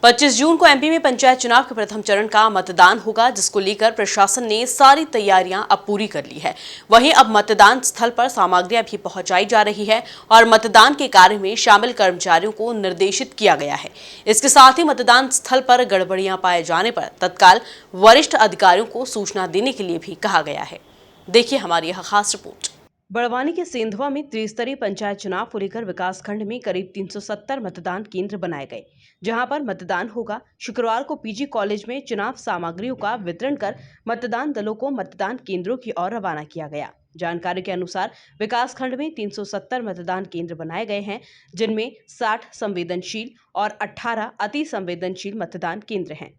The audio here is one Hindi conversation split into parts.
25 जून को एमपी में पंचायत चुनाव के प्रथम चरण का मतदान होगा, जिसको लेकर प्रशासन ने सारी तैयारियां अब पूरी कर ली है। वहीं अब मतदान स्थल पर सामग्रियां भी पहुंचाई जा रही है और मतदान के कार्य में शामिल कर्मचारियों को निर्देशित किया गया है। इसके साथ ही मतदान स्थल पर गड़बड़ियां पाए जाने पर तत्काल वरिष्ठ अधिकारियों को सूचना देने के लिए भी कहा गया है। देखिए हमारी यह खास रिपोर्ट। बड़वानी के सेंधवा में त्रिस्तरीय पंचायत चुनाव को लेकर विकास खंड में करीब 370 मतदान केंद्र बनाए गए, जहां पर मतदान होगा। शुक्रवार को पीजी कॉलेज में चुनाव सामग्रियों का वितरण कर मतदान दलों को मतदान केंद्रों की ओर रवाना किया गया। जानकारी के अनुसार विकास खंड में 370 मतदान केंद्र बनाए गए हैं, जिनमें 60 संवेदनशील और 18 अति संवेदनशील मतदान केंद्र हैं।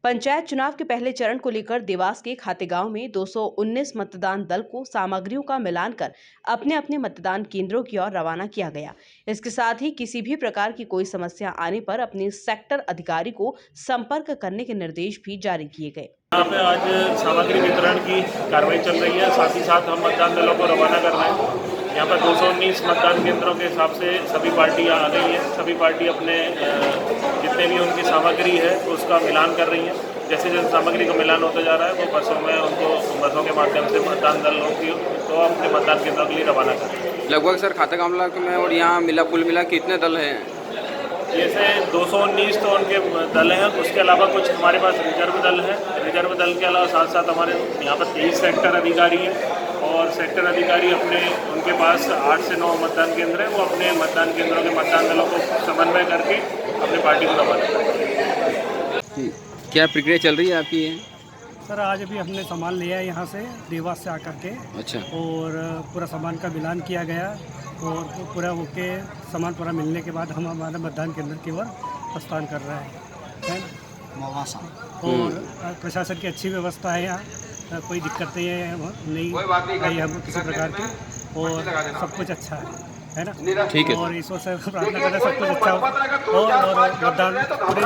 पंचायत चुनाव के पहले चरण को लेकर देवास के खातेगांव में 219 मतदान दल को सामग्रियों का मिलान कर अपने अपने मतदान केंद्रों की ओर रवाना किया गया। इसके साथ ही किसी भी प्रकार की कोई समस्या आने पर अपने सेक्टर अधिकारी को संपर्क करने के निर्देश भी जारी किए गए। यहाँ पे आज सामग्री वितरण की कार्रवाई चल रही है, साथ ही साथ हम मतदान दलों को रवाना कर रहे हैं। यहाँ पर 219 मतदान केंद्रों के हिसाब से सभी पार्टियाँ आ गई हैं। सभी पार्टी अपने जितने भी उनकी सामग्री है उसका मिलान कर रही हैं। जैसे जैसे सामग्री का मिलान होता जा रहा है वो बसों में उनको बसों के माध्यम से मतदान दलों की तो अपने मतदान केंद्रों के लिए रवाना कर रहे हैं। लगभग सर खातेगांव में और यहाँ कुल मिला कितने दल हैं? जैसे 219 तो उनके दल हैं, उसके अलावा कुछ हमारे पास रिजर्व दल है। रिजर्व दल के अलावा साथ साथ हमारे यहाँ पर 23 सेक्टर अधिकारी हैं और सेक्टर अधिकारी उनके पास 8 से 9 मतदान केंद्र हैं। वो अपने मतदान केंद्रों के मतदान दलों को समन्वय करके अपनी पार्टी को रवाना करेंगे। क्या प्रक्रिया चल रही है आपकी? सर आज अभी हमने सामान लिया है यहाँ से देवास से आकर के। अच्छा। और पूरा सामान का मिलान किया गया और पूरा होके सामान पूरा मिलने के बाद हम हमारे मतदान केंद्र की ओर प्रस्थान कर रहे हैं। और प्रशासन की अच्छी व्यवस्था है यहाँ, कोई दिक्कत नहीं आई हम किसी प्रकार की और सब कुछ अच्छा है ना। ठीक है। और ईश्वर से प्रार्थना करें सब कुछ अच्छा हो और मतदान पूरी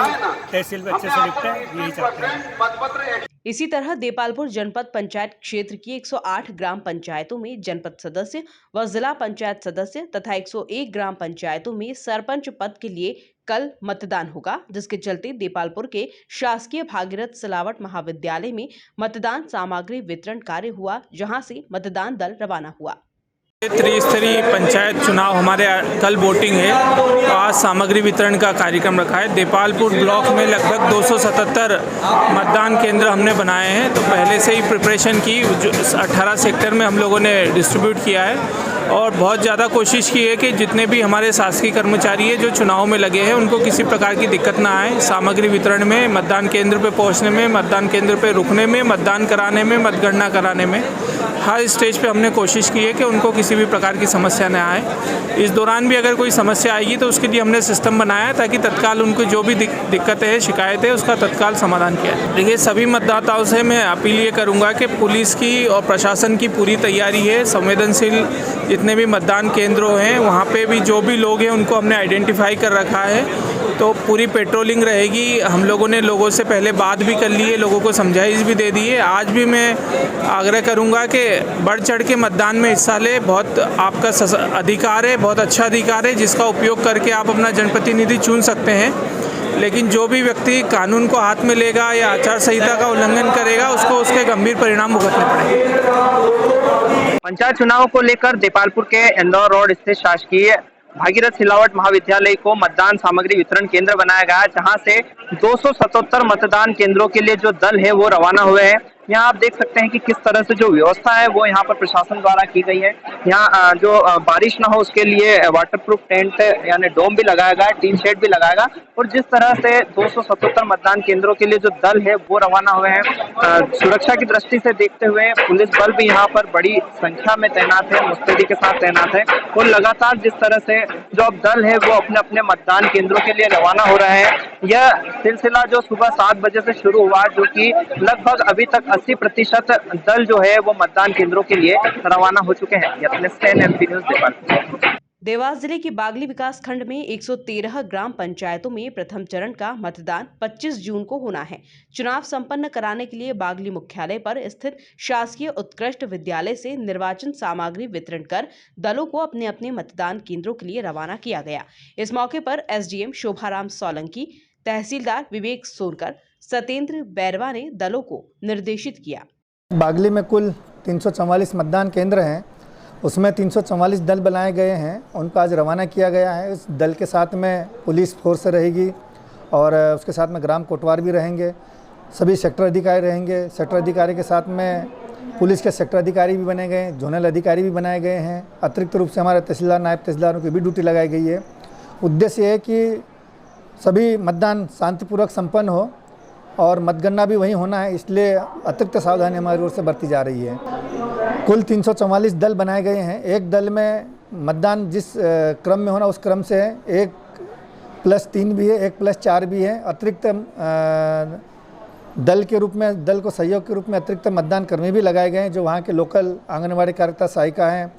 तहसील में अच्छे से निपटे, यही चाहते हैं। इसी तरह देपालपुर जनपद पंचायत क्षेत्र की 108 ग्राम पंचायतों में जनपद सदस्य व जिला पंचायत सदस्य तथा 101 ग्राम पंचायतों में सरपंच पद के लिए कल मतदान होगा, जिसके चलते देपालपुर के शासकीय भागीरथ सिलावट महाविद्यालय में मतदान सामग्री वितरण कार्य हुआ, जहां से मतदान दल रवाना हुआ। त्रिस्तरीय पंचायत चुनाव हमारे कल वोटिंग है। आज सामग्री वितरण का कार्यक्रम रखा है। देपालपुर ब्लॉक में लगभग 277 मतदान केंद्र हमने बनाए हैं, तो पहले से ही प्रिपरेशन की 18 सेक्टर में हम लोगों ने डिस्ट्रीब्यूट किया है और बहुत ज़्यादा कोशिश की है कि जितने भी हमारे शासकीय कर्मचारी हैं जो चुनाव में लगे हैं उनको किसी प्रकार की दिक्कत ना आए। सामग्री वितरण में, मतदान केंद्र पे पहुंचने में, मतदान केंद्र पे रुकने में, मतदान कराने में, मतगणना कराने में, हर स्टेज पे हमने कोशिश की है कि उनको किसी भी प्रकार की समस्या न आए। इस दौरान भी अगर कोई समस्या आएगी तो उसके लिए हमने सिस्टम बनाया है ताकि तत्काल उनको जो भी दिक्कतें हैं, शिकायतें हैं, उसका तत्काल समाधान किया है। देखिए सभी मतदाताओं से मैं अपील ये करूँगा कि पुलिस की और प्रशासन की पूरी तैयारी है। संवेदनशील जितने भी मतदान केंद्रों हैं वहाँ पे भी जो भी लोग हैं उनको हमने आइडेंटिफाई कर रखा है, तो पूरी पेट्रोलिंग रहेगी। हम लोगों ने लोगों से पहले बात भी कर ली है, लोगों को समझाइश भी दे दी है। आज भी मैं आग्रह करूंगा कि बढ़ चढ़ के मतदान में हिस्सा ले। बहुत आपका अधिकार है, बहुत अच्छा अधिकार है, जिसका उपयोग करके आप अपना जनप्रतिनिधि चुन सकते हैं। लेकिन जो भी व्यक्ति कानून को हाथ में लेगा या आचार संहिता का उल्लंघन करेगा उसको उसके गंभीर परिणाम भुगतने पड़ेंगे। पंचायत चुनाव को लेकर देपालपुर के इंदौर रोड स्थित शासकीय भागीरथ सिलावट महाविद्यालय को मतदान सामग्री वितरण केंद्र बनाया गया, जहां से 277 मतदान केंद्रों के लिए जो दल है वो रवाना हुए हैं। यहाँ आप देख सकते हैं कि किस तरह से जो व्यवस्था है वो यहाँ पर प्रशासन द्वारा की गई है। यहाँ जो बारिश ना हो उसके लिए वाटरप्रूफ टेंट यानी डोम भी लगाया गया है, टीन शेड भी लगाया गया। और जिस तरह से 277 मतदान केंद्रों के लिए जो दल है वो रवाना हुए हैं, सुरक्षा की दृष्टि से देखते हुए पुलिस बल भी यहाँ पर बड़ी संख्या में तैनात है, मुस्तैदी के साथ तैनात है। और लगातार जिस तरह से जो अब दल है वो अपने अपने मतदान केंद्रों के लिए रवाना हो रहे हैं। यह सिलसिला जो सुबह 7 बजे से शुरू हुआ, जो कि लगभग अभी तक 80% दल जो है वो मतदान केंद्रों के लिए रवाना हो चुके हैं। MP news देपाल। देवास जिले की बागली विकास खंड में 113 ग्राम पंचायतों में प्रथम चरण का मतदान 25 जून को होना है। चुनाव संपन्न कराने के लिए बागली मुख्यालय पर स्थित शासकीय उत्कृष्ट विद्यालय से निर्वाचन सामग्री वितरण कर दलों को अपने अपने मतदान केंद्रों के लिए रवाना किया गया। इस मौके पर SDM शोभाराम सोलंकी, तहसीलदार विवेक सोनकर, सत्येंद्र बैरवा ने दलों को निर्देशित किया। बागली में कुल 344 मतदान केंद्र हैं, उसमें 344 दल बनाए गए हैं, उनको आज रवाना किया गया है। इस दल के साथ में पुलिस फोर्स रहेगी और उसके साथ में ग्राम कोटवार भी रहेंगे, सभी सेक्टर अधिकारी रहेंगे। सेक्टर अधिकारी के साथ में पुलिस के सेक्टर अधिकारी भी बने गए, जोनल अधिकारी भी बनाए गए हैं। अतिरिक्त रूप से हमारे तहसीलदार, नायब तहसीलदारों की भी ड्यूटी लगाई गई है। उद्देश्य है कि सभी मतदान शांतिपूर्वक संपन्न हो और मतगणना भी वहीं होना है, इसलिए अतिरिक्त सावधानी हमारी ओर से बरती जा रही है। कुल 344 दल बनाए गए हैं। एक दल में मतदान जिस क्रम में होना उस क्रम से है, 1+3 भी है, 1+4 भी है। अतिरिक्त दल के रूप में, दल को सहयोग के रूप में अतिरिक्त मतदान कर्मी भी लगाए गए हैं, जो वहाँ के लोकल आंगनबाड़ी कार्यकर्ता, सहायिका हैं,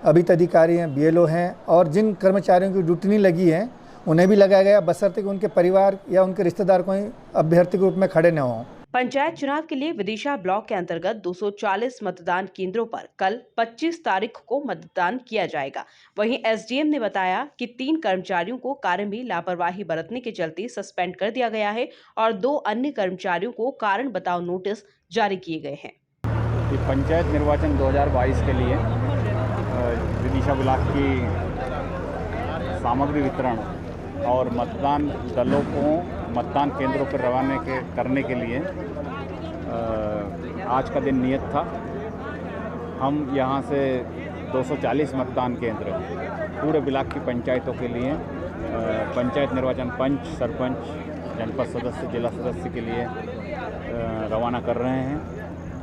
अभित अधिकारी हैं, BLO हैं। और जिन कर्मचारियों की ड्यूटी नहीं लगी है उन्हें भी लगाया गया, बशर्ते कि उनके परिवार या उनके रिश्तेदार कोई अभ्यर्थी के रूप में खड़े न हों। पंचायत चुनाव के लिए विदिशा ब्लॉक के अंतर्गत 240 मतदान केंद्रों पर कल 25 तारीख को मतदान किया जाएगा। वहीं SDM ने बताया कि 3 कर्मचारियों को कार्य में लापरवाही बरतने के चलते सस्पेंड कर दिया गया है और 2 अन्य कर्मचारियों को कारण बताओ नोटिस जारी किए गए हैं। पंचायत निर्वाचन 2022 के लिए विदिशा ब्लॉक की सामग्री वितरण और मतदान दलों को मतदान केंद्रों पर रवाना करने के लिए आज का दिन नियत था। हम यहाँ से 240 मतदान केंद्र पूरे ब्लॉक की पंचायतों के लिए पंचायत निर्वाचन पंच, सरपंच, जनपद सदस्य, जिला सदस्य के लिए रवाना कर रहे हैं।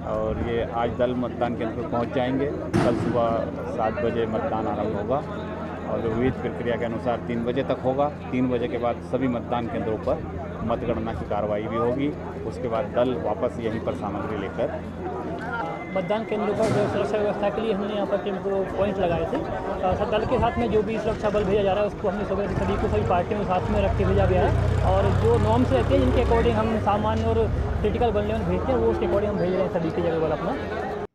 और ये आज दल मतदान केंद्र पर पहुँच जाएंगे। कल सुबह 7 बजे मतदान आरंभ होगा और विविध प्रक्रिया के अनुसार 3 बजे तक होगा। 3 बजे के बाद सभी मतदान केंद्रों पर मतगणना की कार्रवाई भी होगी। उसके बाद दल वापस यहीं पर सामग्री लेकर मतदान केंद्रों पर जो सुरक्षा व्यवस्था के लिए हमने यहाँ पर टेम्पो पॉइंट लगाए थे। दल के साथ में जो भी सुरक्षा बल भेजा जा रहा है उसको हमने सभी पार्टियों के साथ में रख के भेजा गया है। और जो नॉर्म्स रहते हैं जिनके अकॉर्डिंग हम सामान्य और क्रिटिकल बल लेवल भेजते हैं वो उसके अकॉर्डिंग हम भेज रहे हैं सभी की जगह पर अपना।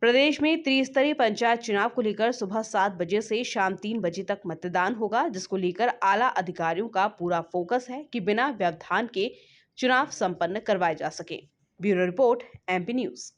प्रदेश में त्रिस्तरीय पंचायत चुनाव को लेकर सुबह 7 बजे से शाम 3 बजे तक मतदान होगा, जिसको लेकर आला अधिकारियों का पूरा फोकस है कि बिना व्यवधान के चुनाव संपन्न करवाए जा सके। Bureau report, MP news.